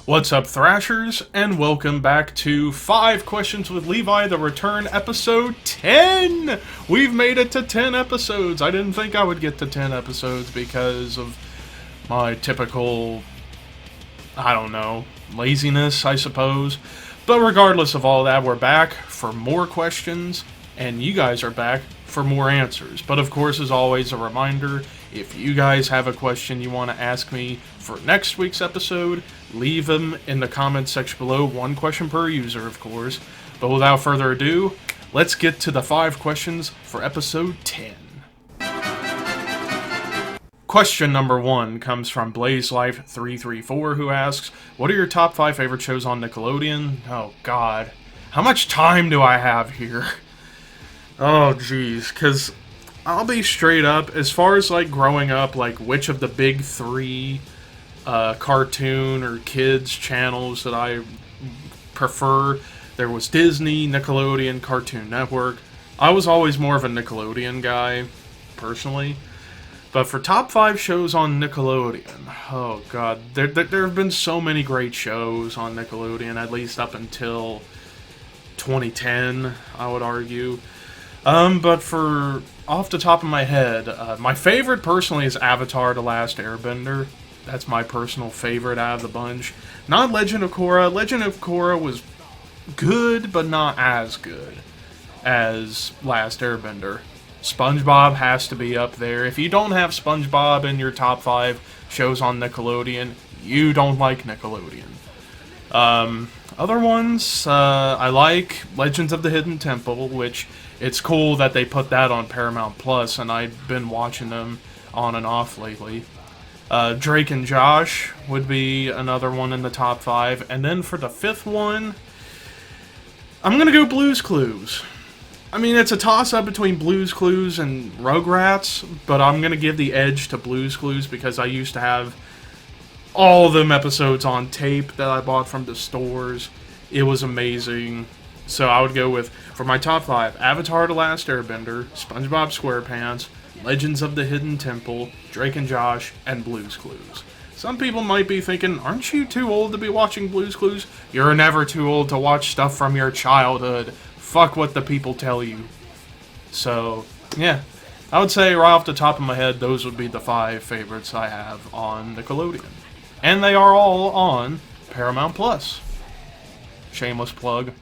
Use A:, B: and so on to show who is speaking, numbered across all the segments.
A: What's up, Thrashers, and welcome back to 5 Questions with Levi, the return episode 10! We've made it to 10 episodes. I didn't think I would get to 10 episodes because of my typical, I don't know, laziness, I suppose. But regardless of all that, we're back for more questions, and you guys are back for more answers. But of course, as always, a reminder, if you guys have a question you want to ask me for next week's episode, leave them in the comments section below. 1 question per user, of course. But without further ado, let's get to the 5 questions for episode 10. Question number 1 comes from BlazeLife334, who asks, what are your top 5 favorite shows on Nickelodeon? Oh god, how much time do I have here? Oh jeez, because I'll be straight up, as far as like growing up, like which of the big 3 cartoon or kids channels that I prefer, there was Disney, Nickelodeon, Cartoon Network. I was always more of a Nickelodeon guy, personally. But for top 5 shows on Nickelodeon, oh god, there have been so many great shows on Nickelodeon, at least up until 2010, I would argue. But for off the top of my head, my favorite personally is Avatar: The Last Airbender. That's my personal favorite out of the bunch. Not Legend of Korra. Legend of Korra was good, but not as good as Last Airbender. SpongeBob has to be up there. If you don't have SpongeBob in your top 5 shows on Nickelodeon, you don't like Nickelodeon. Other ones, I like Legends of the Hidden Temple, which it's cool that they put that on Paramount Plus, and I've been watching them on and off lately. Drake and Josh would be another one in the top 5. And then for the 5th one, I'm gonna go Blue's Clues. I mean, it's a toss-up between Blue's Clues and Rugrats, but I'm gonna give the edge to Blue's Clues because I used to have all of them episodes on tape that I bought from the stores. It was amazing. So I would go with, for my top 5, Avatar: The Last Airbender, SpongeBob SquarePants, Legends of the Hidden Temple, Drake and Josh, and Blue's Clues. Some people might be thinking, aren't you too old to be watching Blue's Clues? You're never too old to watch stuff from your childhood. Fuck what the people tell you. So, yeah. I would say right off the top of my head, those would be the 5 favorites I have on Nickelodeon. And they are all on Paramount Plus. Shameless plug.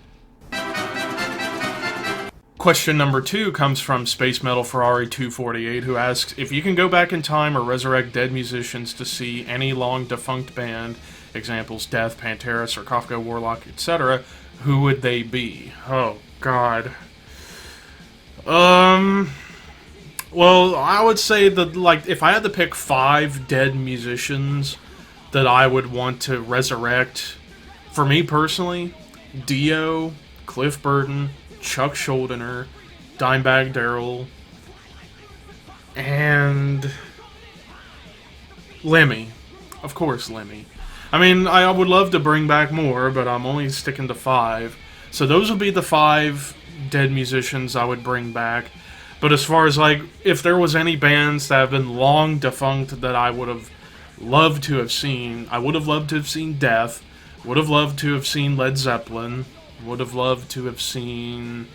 A: Question number 2 comes from Space Metal Ferrari 248, who asks, if you can go back in time or resurrect dead musicians to see any long-defunct band, examples Death, Pantera, Sarcophago, Warlock, etc., who would they be? Oh, God. Well, I would say that, like, if I had to pick 5 dead musicians that I would want to resurrect, for me personally, Dio, Cliff Burton, Chuck Schuldiner, Dimebag Daryl, and Lemmy. Of course, Lemmy. I mean, I would love to bring back more, but I'm only sticking to 5. So those would be the 5 dead musicians I would bring back. But as far as, like, if there was any bands that have been long defunct that I would have loved to have seen, I would have loved to have seen Death, would have loved to have seen Led Zeppelin, would have loved to have seen,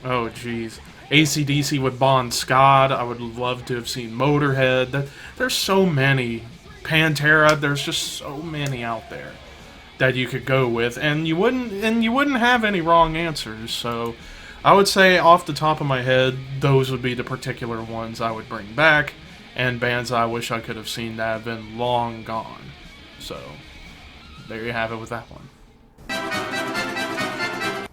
A: oh jeez, AC/DC with Bon Scott. I would have loved to have seen Motorhead. There's so many. Pantera, there's just so many out there that you could go with, and you wouldn't have any wrong answers. So I would say off the top of my head, those would be the particular ones I would bring back, and bands I wish I could have seen that have been long gone. So there you have it with that one.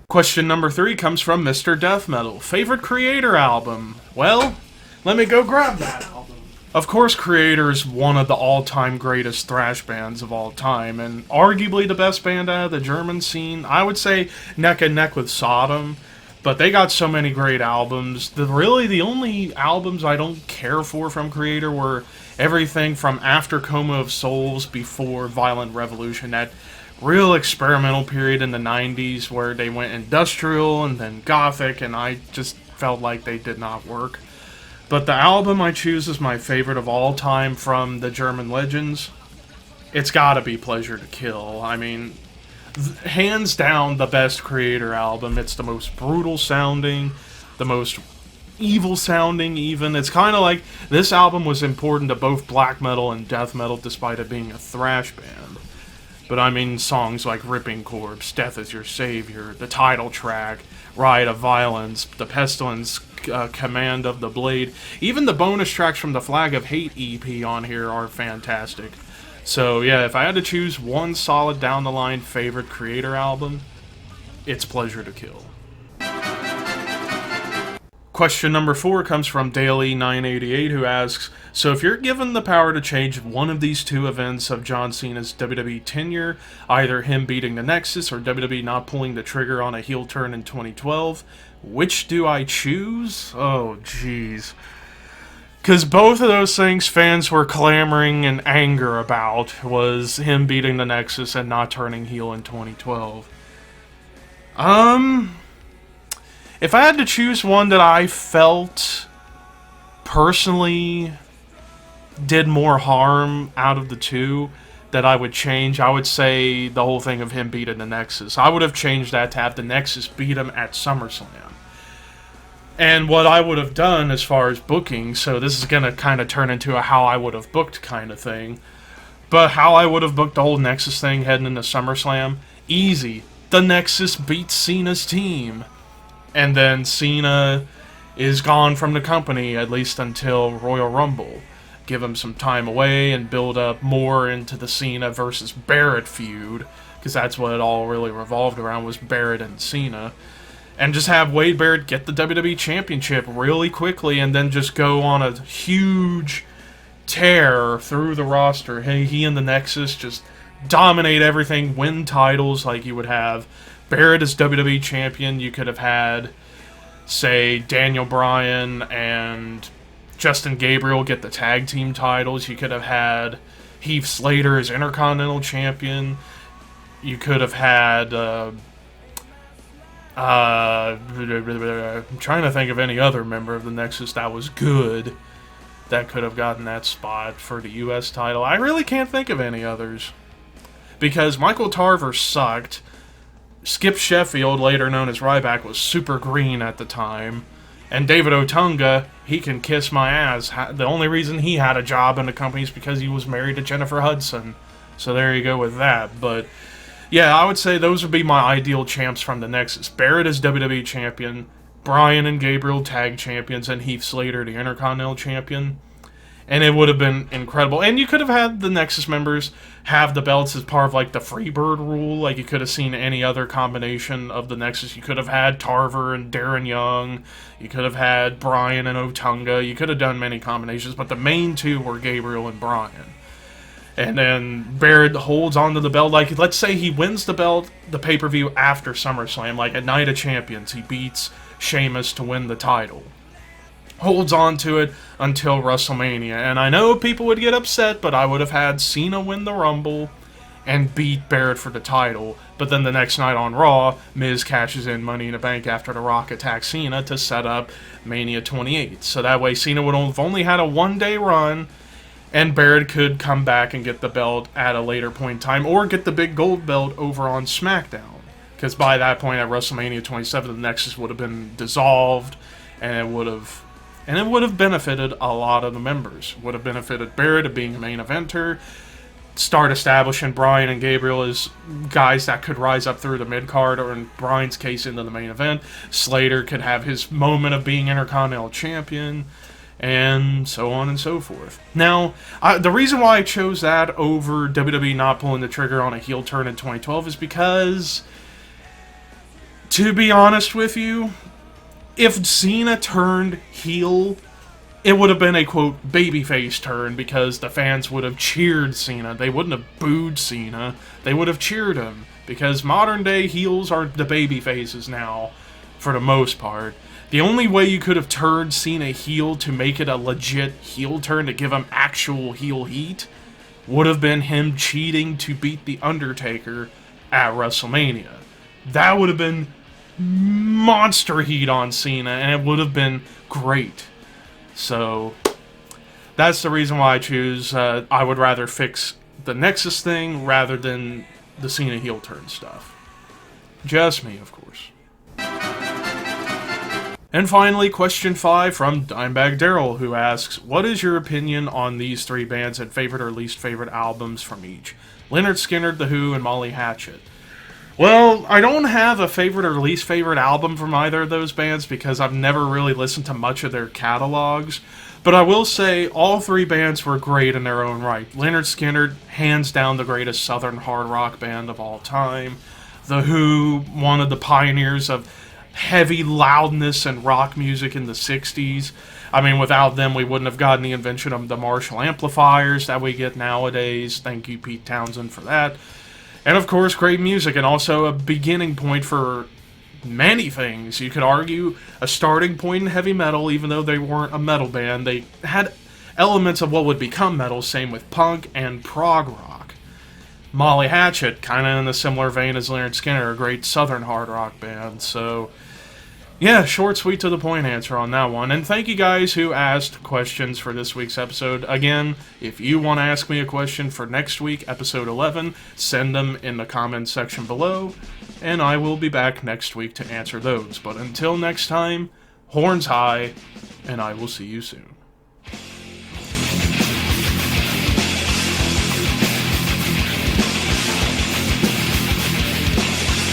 A: Question number 3 comes from Mr. Death Metal. Favorite Creator album? Well, let me go grab that album. Of course, Creator is one of the all-time greatest thrash bands of all time, and arguably the best band out of the German scene. I would say neck and neck with Sodom, but they got so many great albums. Really, the only albums I don't care for from Creator were everything from After Coma of Souls before Violent Revolution, that real experimental period in the 90s where they went industrial and then gothic, and I just felt like they did not work. But the album I choose as my favorite of all time from the German Legends it's gotta be Pleasure to Kill. I mean, hands down the best Creator album. It's the most brutal sounding, the most evil sounding even. It's kind of like this album was important to both black metal and death metal despite it being a thrash band. But I mean, songs like Ripping Corpse, Death is Your Savior, the title track, Riot of Violence, The Pestilence, Command of the Blade, even the bonus tracks from the Flag of Hate EP on here are fantastic. So yeah, if I had to choose one solid down the line favorite Creator album, it's Pleasure to Kill. Question number 4 comes from Daily988, who asks, so if you're given the power to change one of these two events of John Cena's WWE tenure, either him beating the Nexus or WWE not pulling the trigger on a heel turn in 2012, which do I choose? Oh, jeez. Because both of those things fans were clamoring in anger about, was him beating the Nexus and not turning heel in 2012. If I had to choose one that I felt personally did more harm out of the two that I would change, I would say the whole thing of him beating the Nexus. I would have changed that to have the Nexus beat him at SummerSlam. And what I would have done as far as booking, so this is going to kind of turn into a how I would have booked kind of thing, but how I would have booked the whole Nexus thing heading into SummerSlam, easy. The Nexus beats Cena's team. And then Cena is gone from the company, at least until Royal Rumble. Give him some time away and build up more into the Cena versus Barrett feud, because that's what it all really revolved around, was Barrett and Cena. And just have Wade Barrett get the WWE Championship really quickly and then just go on a huge tear through the roster. Hey, he and the Nexus just dominate everything, win titles like you would have Barrett as WWE Champion. You could have had, say, Daniel Bryan and Justin Gabriel get the tag team titles. You could have had Heath Slater as Intercontinental Champion. You could have had, I'm trying to think of any other member of the Nexus that was good that could have gotten that spot for the US title. I really can't think of any others, because Michael Tarver sucked. Skip Sheffield, later known as Ryback, was super green at the time. And David Otunga, he can kiss my ass. The only reason he had a job in the company is because he was married to Jennifer Hudson. So there you go with that. But yeah, I would say those would be my ideal champs from the Nexus. Barrett as WWE Champion, Bryan and Gabriel Tag Champions, and Heath Slater the Intercontinental Champion. And it would have been incredible. And you could have had the Nexus members have the belts as part of, like, the Freebird rule. Like, you could have seen any other combination of the Nexus. You could have had Tarver and Darren Young. You could have had Bryan and Otunga. You could have done many combinations. But the main two were Gabriel and Bryan. And then Barrett holds onto the belt. Like, let's say he wins the belt, the pay-per-view after SummerSlam. Like, at Night of Champions, he beats Sheamus to win the title. Holds on to it until WrestleMania. And I know people would get upset, but I would have had Cena win the Rumble and beat Barrett for the title. But then the next night on Raw, Miz cashes in Money in the Bank after The Rock attacks Cena to set up Mania 28. So that way Cena would have only had a one-day run, and Barrett could come back and get the belt at a later point in time, or get the big gold belt over on SmackDown. Because by that point at WrestleMania 27, the Nexus would have been dissolved, and it would have benefited a lot of the members. Would have benefited Barrett of being a main eventer, start establishing Bryan and Gabriel as guys that could rise up through the mid-card, or in Bryan's case, into the main event. Slater could have his moment of being Intercontinental Champion, and so on and so forth. Now, the reason why I chose that over WWE not pulling the trigger on a heel turn in 2012 is because, to be honest with you, if Cena turned heel, it would have been a, quote, babyface turn, because the fans would have cheered Cena. They wouldn't have booed Cena. They would have cheered him, because modern-day heels are the babyfaces now, for the most part. The only way you could have turned Cena heel to make it a legit heel turn, to give him actual heel heat, would have been him cheating to beat The Undertaker at WrestleMania. That would have been monster heat on Cena, and it would have been great. So that's the reason why I choose. I would rather fix the Nexus thing rather than the Cena heel turn stuff. Just me, of course. And finally, question 5 from Dimebag Daryl, who asks, what is your opinion on these 3 bands and favorite or least favorite albums from each? Lynyrd Skynyrd, The Who, and Molly Hatchet. Well, I don't have a favorite or least favorite album from either of those bands because I've never really listened to much of their catalogs. But I will say all 3 bands were great in their own right. Lynyrd Skynyrd, hands down the greatest southern hard rock band of all time. The Who, one of the pioneers of heavy loudness and rock music in the 60s. I mean, without them, we wouldn't have gotten the invention of the Marshall amplifiers that we get nowadays. Thank you, Pete Townsend, for that. And of course, great music, and also a beginning point for many things. You could argue a starting point in heavy metal, even though they weren't a metal band. They had elements of what would become metal, same with punk and prog rock. Molly Hatchet, kind of in a similar vein as Lynyrd Skynyrd, a great southern hard rock band. So, yeah, short, sweet, to the point answer on that one. And thank you guys who asked questions for this week's episode. Again, if you want to ask me a question for next week, episode 11, send them in the comments section below, and I will be back next week to answer those. But until next time, horns high, and I will see you soon.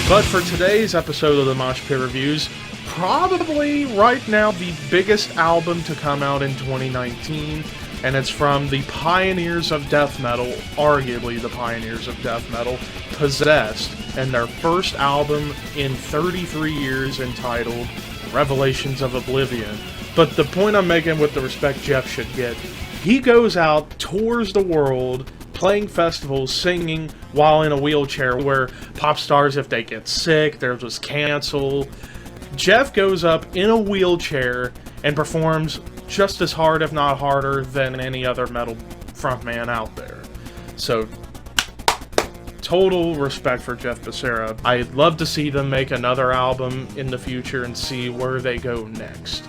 A: But for today's episode of the Mosh Pit Reviews, probably right now the biggest album to come out in 2019, and it's from the pioneers of death metal, arguably the pioneers of death metal, Possessed, and their first album in 33 years entitled Revelations of Oblivion. But the point I'm making with the respect Jeff should get, he goes out, tours the world, playing festivals, singing while in a wheelchair, where pop stars, if they get sick, theirs was canceled. Jeff goes up in a wheelchair and performs just as hard, if not harder, than any other metal frontman out there. So, total respect for Jeff Becerra. I'd love to see them make another album in the future and see where they go next.